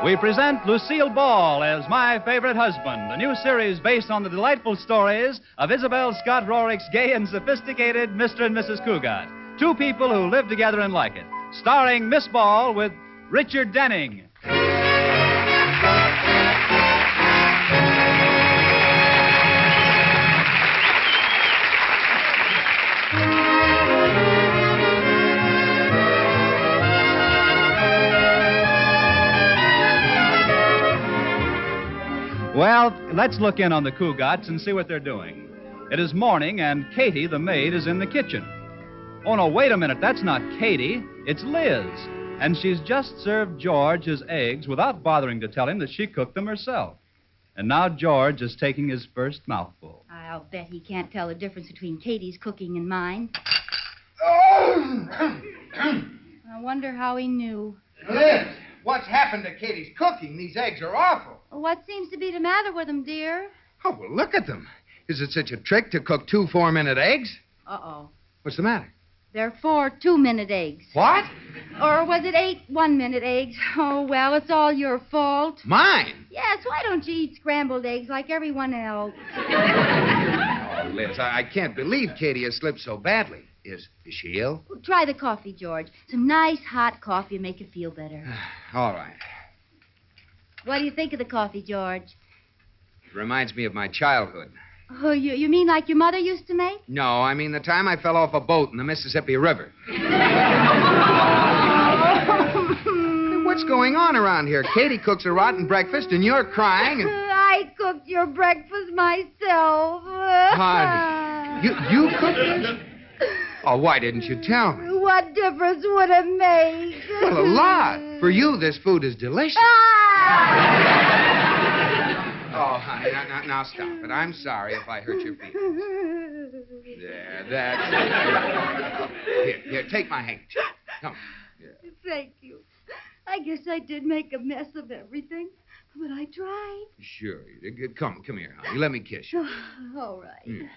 We present Lucille Ball as My Favorite Husband, a new series based on the delightful stories of Isabel Scott Rorick's gay and sophisticated Mr. and Mrs. Cougat, two people who live together and like it. Starring Miss Ball with Richard Denning. Well, let's look in on the Cougats and see what they're doing. It is morning, and Katie, the maid, is in the kitchen. Oh, no, wait a minute. That's not Katie. It's Liz. And she's just served George his eggs without bothering to tell him that she cooked them herself. And now George is taking his first mouthful. I'll bet he can't tell the difference between Katie's cooking and mine. Oh! I wonder how he knew. Liz, what's happened to Katie's cooking? These eggs are awful. What seems to be the matter with them, dear? Oh, well, look at them. Is it such a trick to cook 2 4-minute eggs? Uh-oh. What's the matter? They're 4 2-minute eggs. What? Or was it 8 1-minute eggs? Oh, well, it's all your fault. Mine? Yes, why don't you eat scrambled eggs like everyone else? Oh, Liz, I can't believe Katie has slipped so badly. Is she ill? Well, try the coffee, George. Some nice hot coffee will make you feel better. All right. What do you think of the coffee, George? It reminds me of my childhood. Oh, you mean like your mother used to make? No, I mean the time I fell off a boat in the Mississippi River. What's going on around here? Katie cooks a rotten breakfast and you're crying and... I cooked your breakfast myself. Honey, you cooked this? Oh, why didn't you tell me? What difference would it make? Well, a lot. For you, this food is delicious. Oh, honey, now stop it. I'm sorry if I hurt your feelings. There, that's it. Here, take my handkerchief. Come. Yeah. Thank you. I guess I did make a mess of everything, but I tried. Sure. Come here, honey. Let me kiss you. All right.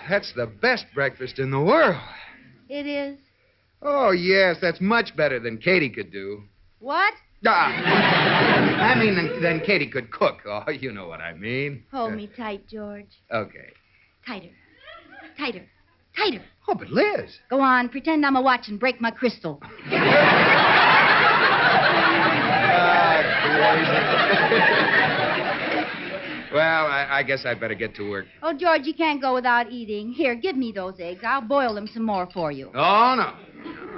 That's the best breakfast in the world. It is. Oh, yes, that's much better than Katie could do. What? I mean, than Katie could cook. Oh, you know what I mean. Hold me tight, George. Okay. Tighter. Tighter. Tighter. Oh, but Liz. Go on, pretend I'm a watch and break my crystal. Well, I guess I'd better get to work. Oh, George, you can't go without eating. Here, give me those eggs. I'll boil them some more for you. Oh, no.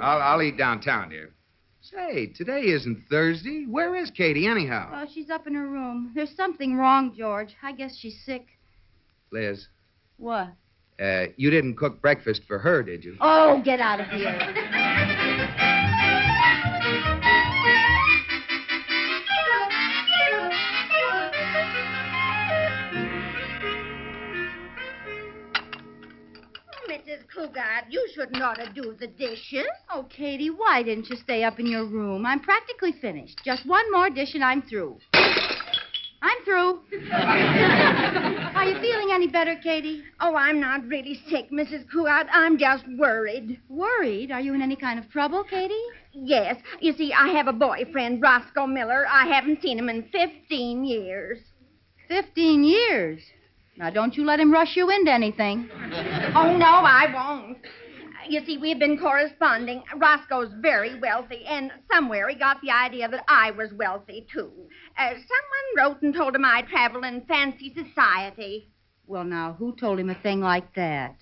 I'll eat downtown, dear. Say, today isn't Thursday. Where is Katie, anyhow? Oh, she's up in her room. There's something wrong, George. I guess she's sick. Liz. What? You didn't cook breakfast for her, did you? Oh, get out of here. Mrs. Cougat, you shouldn't ought to do the dishes. Oh, Katie, why didn't you stay up in your room? I'm practically finished. Just one more dish and I'm through. I'm through. Are you feeling any better, Katie? Oh, I'm not really sick, Mrs. Cougat. I'm just worried. Worried? Are you in any kind of trouble, Katie? Yes. You see, I have a boyfriend, Roscoe Miller. I haven't seen him in 15 years. 15 years? Now, don't you let him rush you into anything. Oh, no, I won't. You see, we've been corresponding. Roscoe's very wealthy, and somewhere he got the idea that I was wealthy, too. Someone wrote and told him I travel in fancy society. Well, now, who told him a thing like that?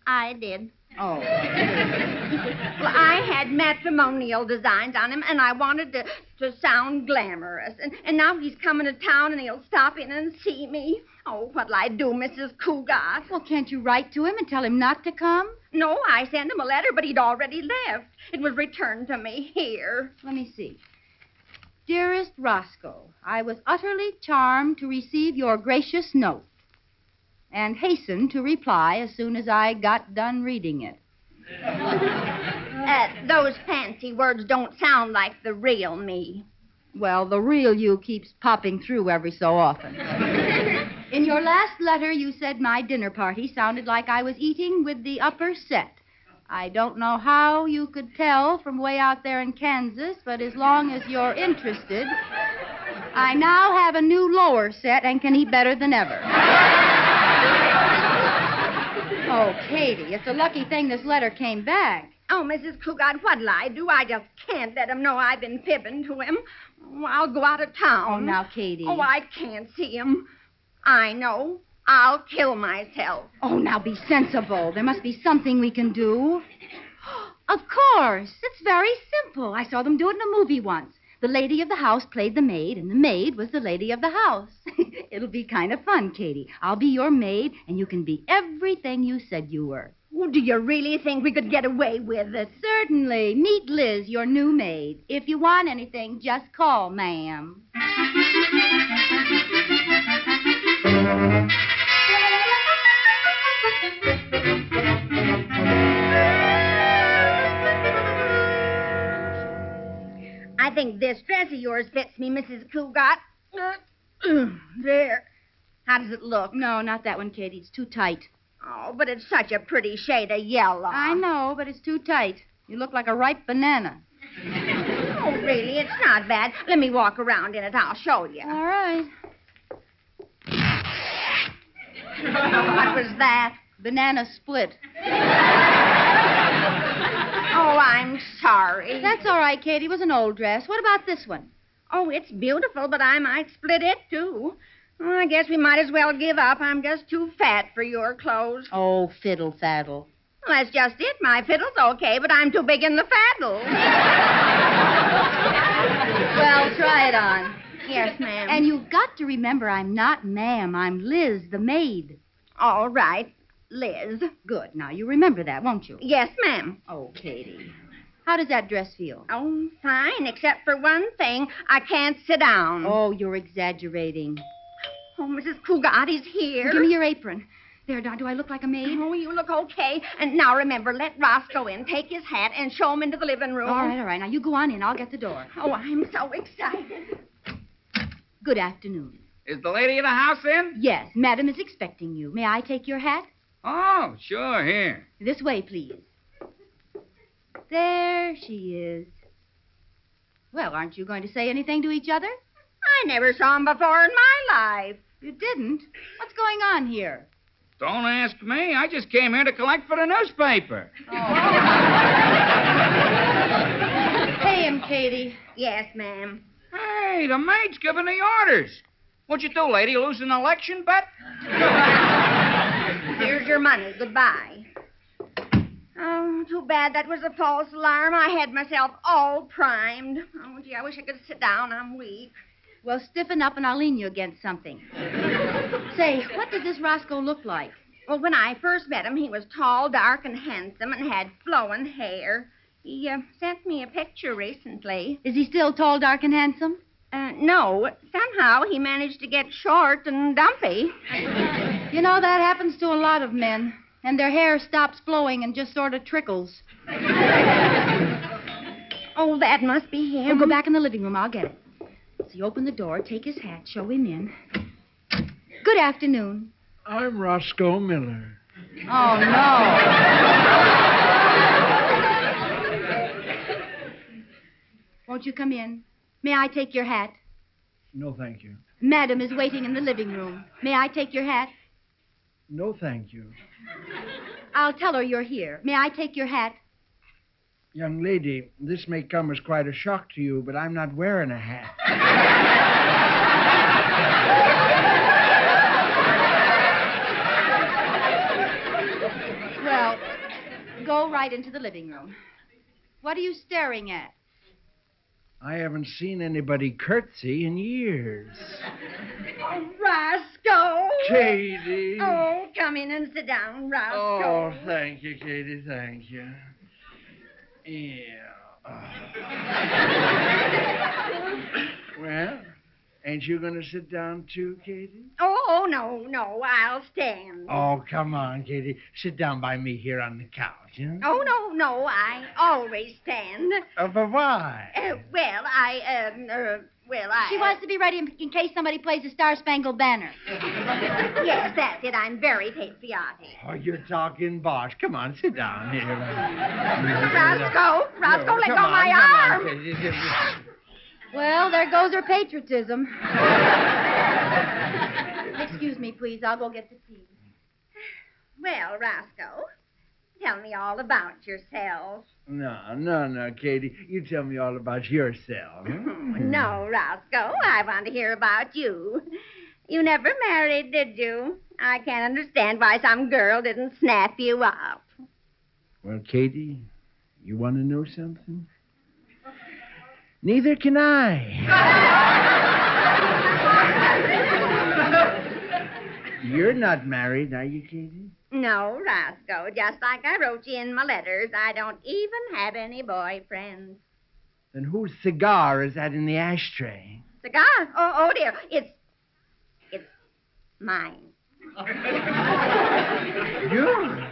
I did. Oh. Well, I had matrimonial designs on him, and I wanted to sound glamorous. And now he's coming to town, and he'll stop in and see me. Oh, what'll I do, Mrs. Cougat? Well, can't you write to him and tell him not to come? No, I sent him a letter, but he'd already left. It was returned to me here. Let me see. Dearest Roscoe, I was utterly charmed to receive your gracious note and hastened to reply as soon as I got done reading it. Those fancy words don't sound like the real me. Well, the real you keeps popping through every so often. In your last letter, you said my dinner party sounded like I was eating with the upper set. I don't know how you could tell from way out there in Kansas, but as long as you're interested, I now have a new lower set and can eat better than ever. Oh, Katie, it's a lucky thing this letter came back. Oh, Mrs. Cougat, what'll I do? I just can't let him know I've been fibbing to him. Oh, I'll go out of town. Oh, now, Katie. Oh, I can't see him. I know. I'll kill myself. Oh, now be sensible. There must be something we can do. Of course. It's very simple. I saw them do it in a movie once. The lady of the house played the maid, and the maid was the lady of the house. It'll be kind of fun, Katie. I'll be your maid, and you can be everything you said you were. Oh, do you really think we could get away with it? Certainly. Meet Liz, your new maid. If you want anything, just call, ma'am. I think this dress of yours fits me, Mrs. Cougat. There. How does it look? No, not that one, Katie. It's too tight. Oh, but it's such a pretty shade of yellow. I know, but it's too tight. You look like a ripe banana. Oh, really? It's not bad. Let me walk around in it. I'll show you. All right. What was that? Banana split. Oh, I'm sorry. That's all right, Katie. It was an old dress. What about this one? Oh, it's beautiful, but I might split it, too. Well, I guess we might as well give up. I'm just too fat for your clothes. Oh, fiddle faddle. Well, that's just it. My fiddle's okay, but I'm too big in the faddle. Well, try it on. Yes, ma'am. And you've got to remember I'm not ma'am. I'm Liz, the maid. All right, Liz. Good. Now, you remember that, won't you? Yes, ma'am. Oh, Katie. How does that dress feel? Oh, fine, except for one thing. I can't sit down. Oh, you're exaggerating. Oh, Mrs. Cougat is here. Give me your apron. There, now, do I look like a maid? Oh, you look okay. And now remember, let Roscoe in, take his hat, and show him into the living room. All right. Now, you go on in. I'll get the door. Oh, I'm so excited. Good afternoon. Is the lady of the house in? Yes, Madam is expecting you. May I take your hat? Oh, sure, here. This way, please. There she is. Well, aren't you going to say anything to each other? I never saw him before in my life. You didn't? What's going on here? Don't ask me. I just came here to collect for the newspaper. Pay him, Katie. Yes, ma'am. Hey, the maid's giving the orders. What'd you do, lady? Lose an election bet? Here's your money. Goodbye. Oh, too bad that was a false alarm. I had myself all primed. Oh, gee, I wish I could sit down. I'm weak. Well, stiffen up and I'll lean you against something. Say, what does this Roscoe look like? Well, when I first met him, he was tall, dark, and handsome, and had flowing hair. He sent me a picture recently. Is he still tall, dark, and handsome? No. Somehow he managed to get short and dumpy. You know, that happens to a lot of men. And their hair stops flowing and just sort of trickles. Oh, that must be him. We'll go back in the living room. I'll get it. So you open the door, take his hat, show him in. Good afternoon. I'm Roscoe Miller. Oh, no. Won't you come in? May I take your hat? No, thank you. Madam is waiting in the living room. May I take your hat? No, thank you. I'll tell her you're here. May I take your hat? Young lady, this may come as quite a shock to you, but I'm not wearing a hat. Well, go right into the living room. What are you staring at? I haven't seen anybody curtsy in years. Oh, Roscoe. Katie. Oh, come in and sit down, Roscoe. Oh, thank you, Katie, thank you. Yeah. Well, ain't you going to sit down too, Katie? Oh, no, I'll stand. Oh, come on, Katie. Sit down by me here on the couch, huh? Oh, no, I always stand. But why? Well, She wants to be ready in case somebody plays the Star-Spangled Banner. Yes, that's it. I'm very patriotic. Oh, you're talking bosh. Come on, sit down here. Roscoe, let go of my arm. Well, there goes her patriotism. Excuse me, please. I'll go get the tea. Well, Roscoe, tell me all about yourself. No, Katie. You tell me all about yourself. No, Roscoe, I want to hear about you. You never married, did you? I can't understand why some girl didn't snap you up. Well, Katie, you want to know something? Neither can I. You're not married, are you, Katie? No, Roscoe, just like I wrote you in my letters, I don't even have any boyfriends. Then whose cigar is that in the ashtray? Cigar? Oh, dear. It's mine. Yours?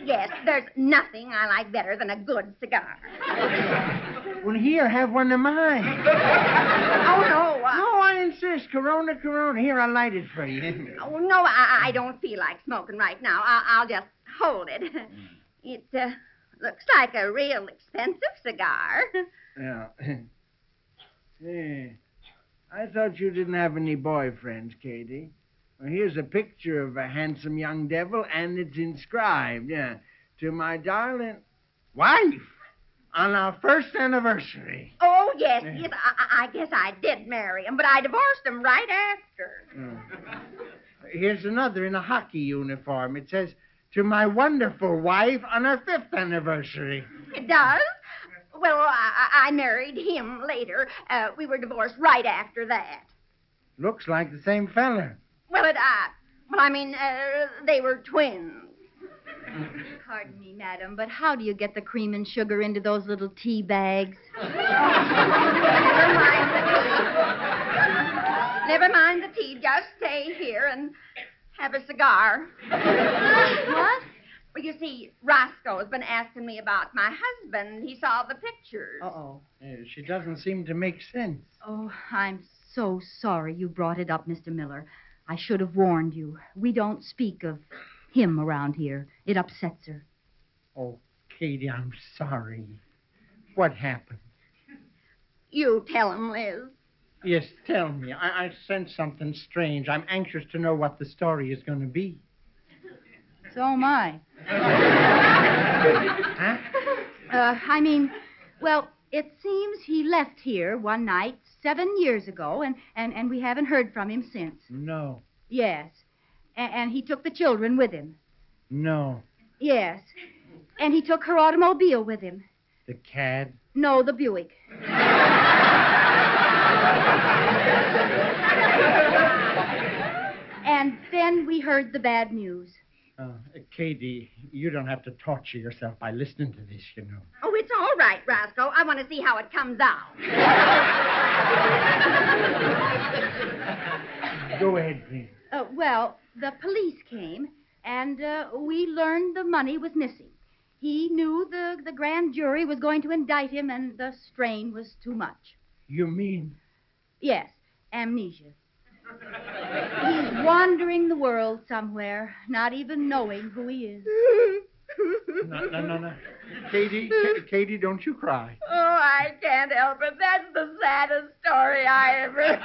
Yes, there's nothing I like better than a good cigar. Well, here, have one of mine. Oh, no. No, I insist. Corona. Here, I'll light it for you. Oh, no, I don't feel like smoking right now. I'll just hold it. It looks like a real expensive cigar. Yeah. Hey, I thought you didn't have any boyfriends, Katie. Well, here's a picture of a handsome young devil, and it's inscribed, to my darling wife on our first anniversary. Oh, yes. I guess I did marry him, but I divorced him right after. Here's another in a hockey uniform. It says, to my wonderful wife on our 5th anniversary. It does? Well, I married him later. We were divorced right after that. Looks like the same fella. Well, they were twins. Pardon me, madam, but how do you get the cream and sugar into those little tea bags? Never mind the tea. Just stay here and have a cigar. What? Well, you see, Roscoe's been asking me about my husband. He saw the pictures. Uh-oh. She doesn't seem to make sense. Oh, I'm so sorry you brought it up, Mr. Miller. I should have warned you. We don't speak of him around here. It upsets her. Oh, Katie, I'm sorry. What happened? You tell him, Liz. Yes, tell me. I sense something strange. I'm anxious to know what the story is going to be. So am I. Huh? Well, it seems he left here one night 7 years ago, and we haven't heard from him since. No. Yes. And he took the children with him. No. Yes. And he took her automobile with him. The cad? No, the Buick. And then we heard the bad news. Katie, you don't have to torture yourself by listening to this, you know. Oh, it's all right, Roscoe. I want to see how it comes out. Go ahead, please. Well, the police came, and we learned the money was missing. He knew the grand jury was going to indict him, and the strain was too much. You mean? Yes, amnesia. He's wandering the world somewhere, not even knowing who he is. No. Katie, don't you cry. Oh, I can't help it. That's the saddest story I ever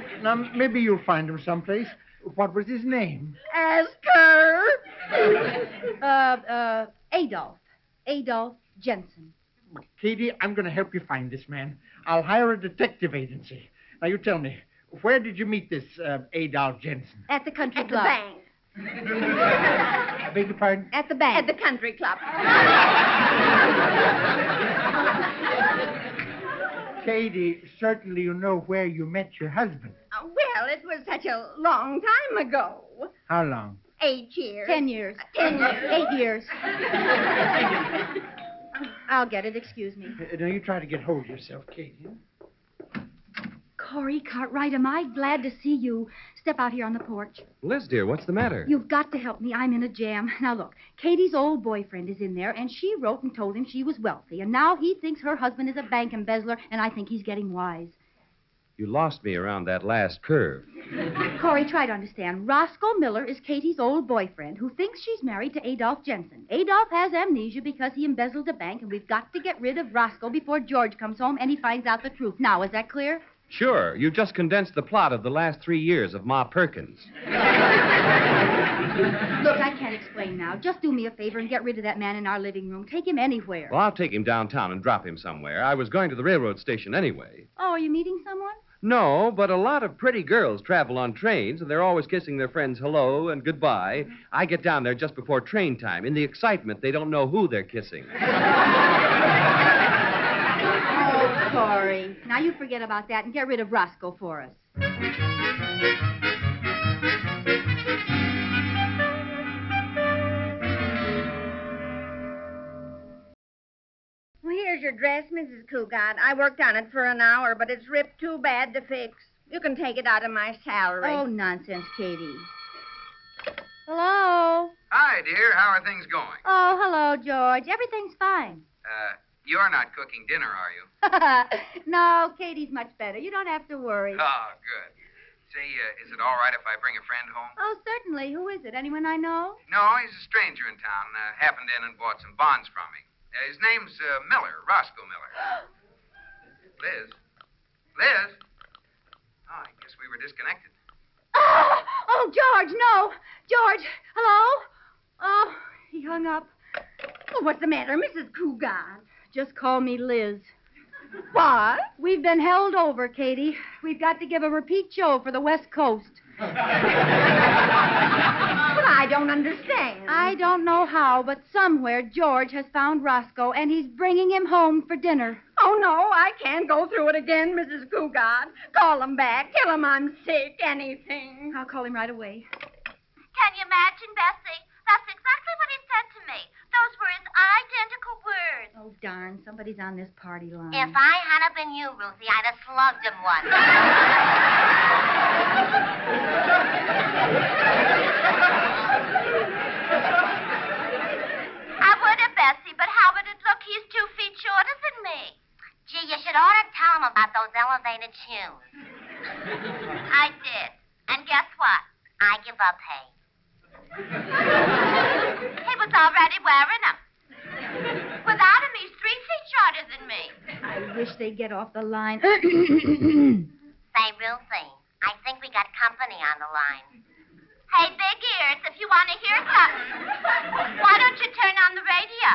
heard. Now, maybe you'll find him someplace. What was his name? Ask her. Adolf Jensen. Katie, I'm going to help you find this man. I'll hire a detective agency. Now, you tell me, where did you meet this Adolf Jensen? At the country At the club. bank. I beg your pardon? At the bank. At the country club. Katie, certainly you know where you met your husband. Well, it was such a long time ago. How long? 8 years. 10 years. 10 years. 8 years. I'll get it. Excuse me. Now, you try to get hold of yourself, Katie. Corey Cartwright, am I glad to see you. Step out here on the porch. Liz, dear, what's the matter? You've got to help me. I'm in a jam. Now, look, Katie's old boyfriend is in there, and she wrote and told him she was wealthy, and now he thinks her husband is a bank embezzler, and I think he's getting wise. You lost me around that last curve. Corey, try to understand. Roscoe Miller is Katie's old boyfriend who thinks she's married to Adolph Jensen. Adolph has amnesia because he embezzled a bank, and we've got to get rid of Roscoe before George comes home and he finds out the truth. Now, is that clear? Sure. You just condensed the plot of the last 3 years of Ma Perkins. Look, I can't explain now. Just do me a favor and get rid of that man in our living room. Take him anywhere. Well, I'll take him downtown and drop him somewhere. I was going to the railroad station anyway. Oh, are you meeting someone? No, but a lot of pretty girls travel on trains, and they're always kissing their friends hello and goodbye. I get down there just before train time. In the excitement, they don't know who they're kissing. Oh, Corey. Now you forget about that and get rid of Roscoe for us. Well, here's your dress, Mrs. Cougat. I worked on it for an hour, but it's ripped too bad to fix. You can take it out of my salary. Oh, nonsense, Katie. Hello? Hi, dear. How are things going? Oh, hello, George. Everything's fine. You're not cooking dinner, are you? No, Katie's much better. You don't have to worry. Oh, good. Say, is it all right if I bring a friend home? Oh, certainly. Who is it? Anyone I know? No, he's a stranger in town. Happened in and bought some bonds from me. His name's Miller, Roscoe Miller. Liz? Liz? Oh, I guess we were disconnected. Oh, George, no. George, hello? Oh, he hung up. Well, what's the matter, Mrs. Cougat? Just call me Liz. What? We've been held over, Katie. We've got to give a repeat show for the West Coast. But I don't understand. I don't know how, but somewhere George has found Roscoe, and he's bringing him home for dinner. Oh, no, I can't go through it again, Mrs. Cougat. Call him back. Tell him I'm sick. Anything. I'll call him right away. Can you imagine, Bessie? That's exactly what he said to me. Those were his identical words. Oh, darn. Somebody's on this party line. If I hadn't been you, Ruthie, I'd have slugged him once. I would have, Bessie, but how would it look? He's 2 feet shorter than me. Gee, you should ought to tell him about those elevated shoes. I did. And guess what? I give up hay. He was already wearing them. Without him, he's 3 feet shorter than me. I wish they'd get off the line. Say, Ruthie, I think we got company on the line. Hey, big ears, if you want to hear something, why don't you turn on the radio?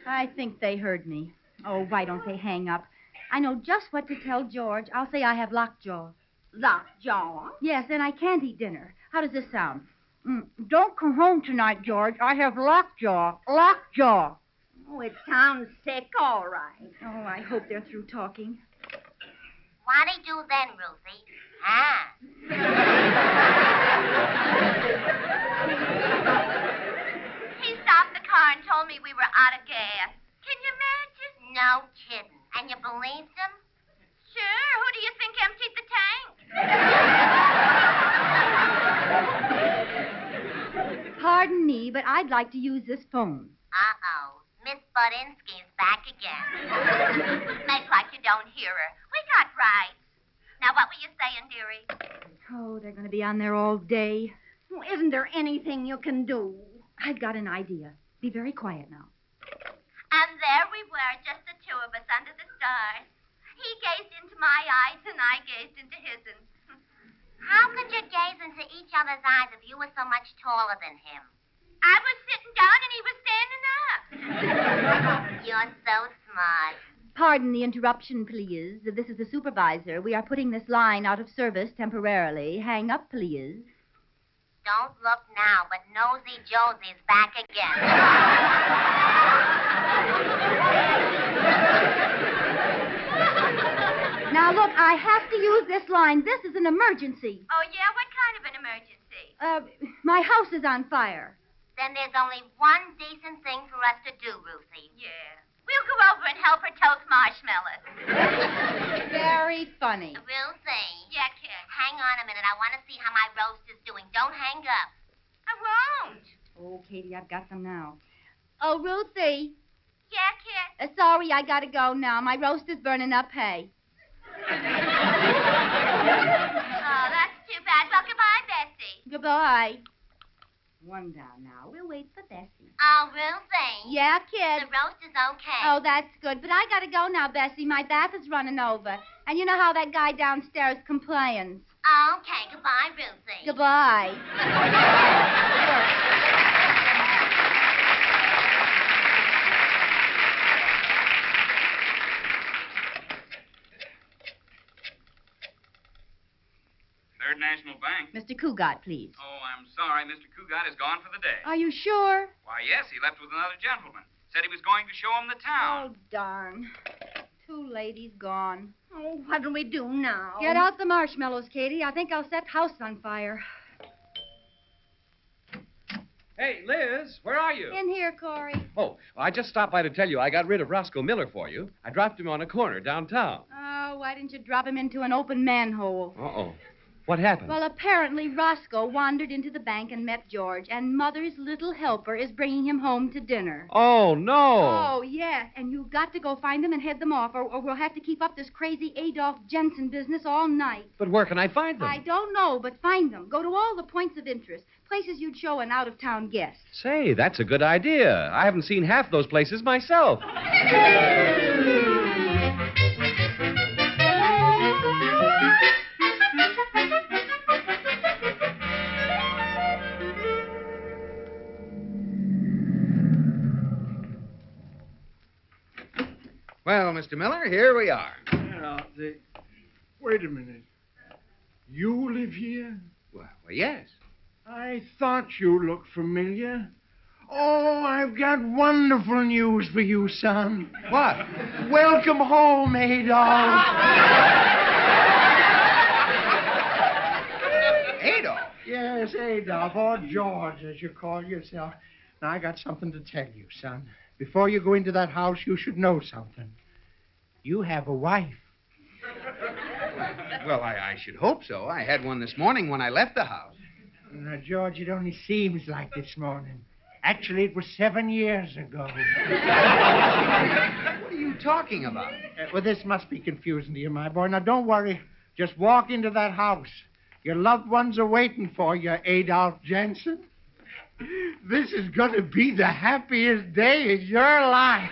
I think they heard me. Oh, why don't they hang up? I know just what to tell George. I'll say I have lockjaw. Lockjaw? Yes, and I can't eat dinner. How does this sound? Don't come home tonight, George. I have lockjaw. Lockjaw. Oh, it sounds sick, all right. Oh, I hope they're through talking. What'd he do then, Ruthie? Huh? He stopped the car and told me we were out of gas. Can you imagine? No kidding. And you believed him? Sure. Who do you think emptied the tank? Pardon me, but I'd like to use this phone. Uh-oh. Miss Budinsky's back again. Make like you don't hear her. We got rights. Now, what were you saying, dearie? Oh, they're going to be on there all day. Well, isn't there anything you can do? I've got an idea. Be very quiet now. And there we were, just the two of us under the stars. He gazed into my eyes, and I gazed into his. How could you gaze into each other's eyes if you were so much taller than him? I was sitting down, and he was standing up. You're so smart. Pardon the interruption, please. This is the supervisor. We are putting this line out of service temporarily. Hang up, please. Don't look now, but Nosy Josie's back again. Now, look, I have to use this line. This is an emergency. Oh, yeah? What kind of an emergency? My house is on fire. Then there's only one decent thing for us to do, Ruthie. Yeah. We'll go over and help her toast marshmallows. Very funny. Ruthie. Yeah, kid. Hang on a minute. I want to see how my roast is doing. Don't hang up. I won't. Oh, Katie, I've got them now. Oh, Ruthie. Yeah, kid. Sorry, I gotta go now. My roast is burning up hay. Oh, that's too bad. Well, goodbye, Bessie. Goodbye. One down now. We'll wait for Bessie. Oh, Ruthie. Yeah, The kid. roast is okay. Oh, that's good. But I gotta go now, Bessie. My bath is running over. And you know how that guy downstairs complains. Okay, goodbye, Ruthie. Goodbye. Third National Bank. Mr. Cougat, please. Oh, I'm sorry. Mr. Cougat is gone for the day. Are you sure? Why, yes, he left with another gentleman. Said he was going to show him the town. Oh, darn. Too late. He's gone. Oh, what'll we do now? Get out the marshmallows, Katie. I think I'll set house on fire. Hey, Liz, where are you? In here, Corey. Oh, I just stopped by to tell you I got rid of Roscoe Miller for you. I dropped him on a corner downtown. Oh, why didn't you drop him into an open manhole? Uh-oh. What happened? Well, apparently Roscoe wandered into the bank and met George, and Mother's little helper is bringing him home to dinner. Oh, no. Oh, yes, and you've got to go find them and head them off, or we'll have to keep up this crazy Adolf Jensen business all night. But where can I find them? I don't know, but find them. Go to all the points of interest, places you'd show an out-of-town guest. Say, that's a good idea. I haven't seen half those places myself. Well, Mr. Miller, here we are. Wait a minute. You live here? Well, yes. I thought you looked familiar. Oh, I've got wonderful news for you, son. What? Welcome home, Adolf. Adolf? Yes, Adolf, or George, as you call yourself. Now, I got something to tell you, son. Before you go into that house, you should know something. You have a wife. Well, I should hope so. I had one this morning when I left the house. Now, George, it only seems like this morning. Actually, it was 7 years ago. What are you talking about? Well, this must be confusing to you, my boy. Now, don't worry. Just walk into that house. Your loved ones are waiting for you, Adolf Jensen. This is going to be the happiest day of your life.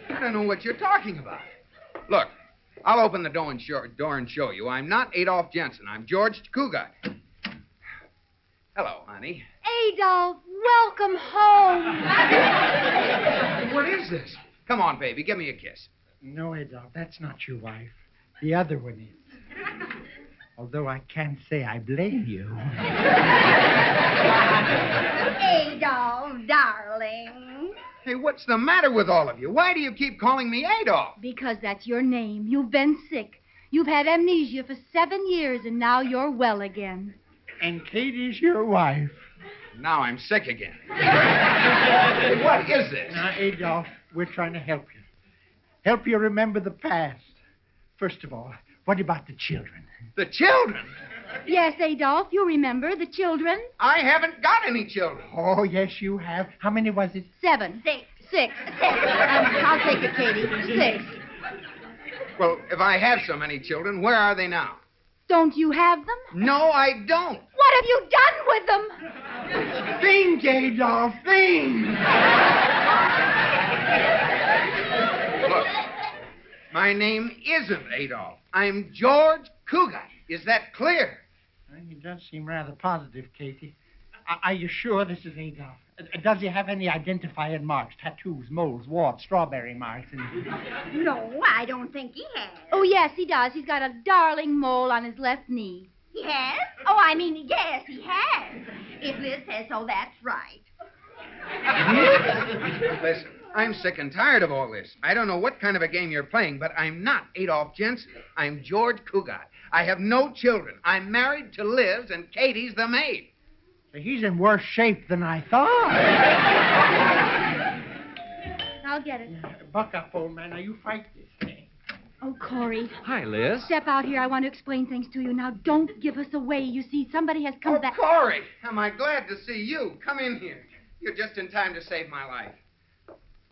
I don't know what you're talking about. Look, I'll open the door and show you. I'm not Adolf Jensen. I'm George Cougat. Hello, honey. Adolf, welcome home. What is this? Come on, baby. Give me a kiss. No, Adolf, that's not your wife. The other one is. Although I can't say I blame you. Adolf, darling. Hey, what's the matter with all of you? Why do you keep calling me Adolf? Because that's your name. You've been sick. You've had amnesia for 7 years, and now you're well again. And Katie's your wife. Now I'm sick again. Hey, what is this? Now, Adolf, we're trying to help you. Help you remember the past. First of all, what about the children? The children? Yes, Adolf, you remember the children? I haven't got any children. Oh, yes, you have. How many was it? 7. 6. I'll take it, Katie. 6. Well, if I have so many children, where are they now? Don't you have them? No, I don't. What have you done with them? Think, Adolf, think. Look, my name isn't Adolf. I'm George Cougat. Is that clear? Well, you does seem rather positive, Katie. Are you sure this is Adolf? Does he have any identifying marks? Tattoos, moles, warts, strawberry marks, and... No, I don't think he has. Oh, yes, he does. He's got a darling mole on his left knee. He has? Oh, I mean, yes, he has. If Liz says so, that's right. Listen, I'm sick and tired of all this. I don't know what kind of a game you're playing, but I'm not Adolf Jensen. I'm George Cougat. I have no children. I'm married to Liz, and Katie's the maid. He's in worse shape than I thought. I'll get it. Buck up, old man. Now you fight this thing. Oh, Corey. Hi, Liz. Step out here. I want to explain things to you. Now, don't give us away. You see, somebody has come back. Corey, am I glad to see you. Come in here. You're just in time to save my life.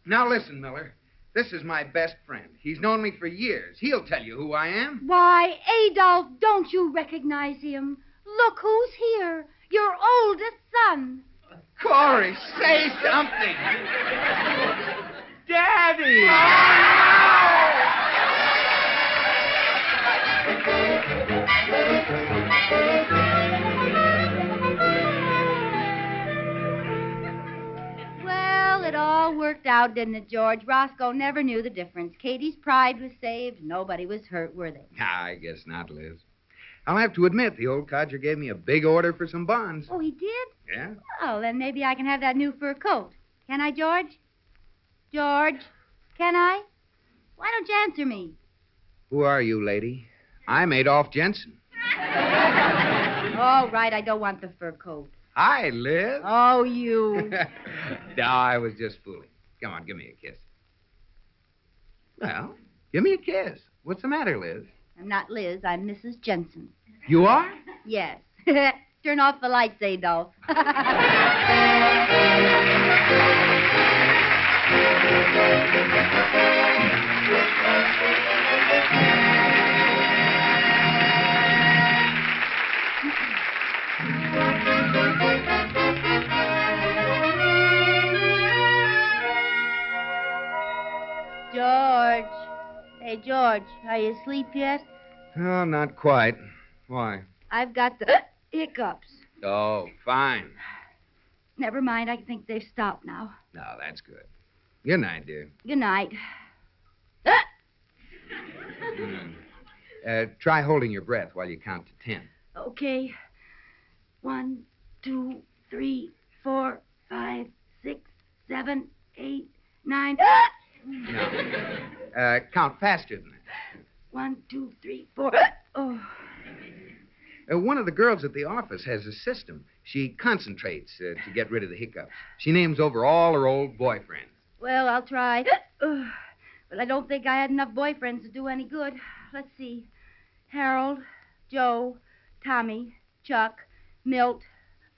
Now listen, Miller. This is my best friend. He's known me for years. He'll tell you who I am. Why, Adolf, don't you recognize him? Look who's here. Your oldest son. Corey, say something. Daddy! Well, it all worked out, didn't it, George? Roscoe never knew the difference. Katie's pride was saved. Nobody was hurt, were they? Nah, I guess not, Liz. I'll have to admit, the old codger gave me a big order for some bonds. Oh, he did? Yeah? Oh, then maybe I can have that new fur coat. Can I, George? George, can I? Why don't you answer me? Who are you, lady? I'm Adolph Jensen. All right, I don't want the fur coat. Hi, Liz. Oh, you. No, I was just fooling. Come on, give me a kiss. Well, give me a kiss. What's the matter, Liz? I'm not Liz. I'm Mrs. Jensen. You are? Yes. Turn off the lights, Adolph. George. Hey, George, are you asleep yet? Oh, not quite. Why? I've got the hiccups. Oh, fine. Never mind, I think they've stopped now. No, that's good. Good night, dear. Good night. Try holding your breath while you count to 10. Okay. 1, 2, 3, 4, 5, 6, 7, 8, 9. No. Count faster than that. 1, 2, 3, 4. Oh. One of the girls at the office has a system. She concentrates to get rid of the hiccups. She names over all her old boyfriends. Well, I'll try. But I don't think I had enough boyfriends to do any good. Let's see. Harold, Joe, Tommy, Chuck, Milt,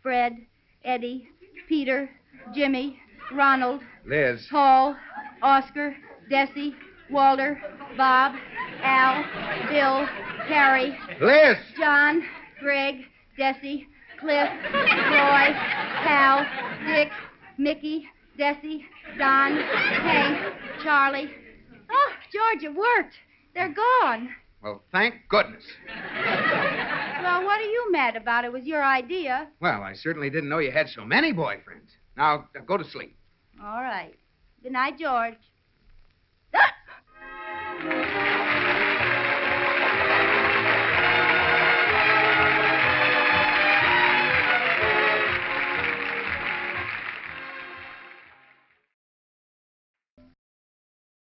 Fred, Eddie, Peter, Jimmy, Ronald, Liz. Paul, Oscar, Desi, Walter, Bob, Al, Bill, Harry, Liz! John, Greg, Desi, Cliff, Roy, Hal, Dick, Mickey, Desi, Don, Hank, Charlie. Oh, George, it worked. They're gone. Well, thank goodness. Well, what are you mad about? It was your idea. Well, I certainly didn't know you had so many boyfriends. Now, go to sleep. All right. Good night, George.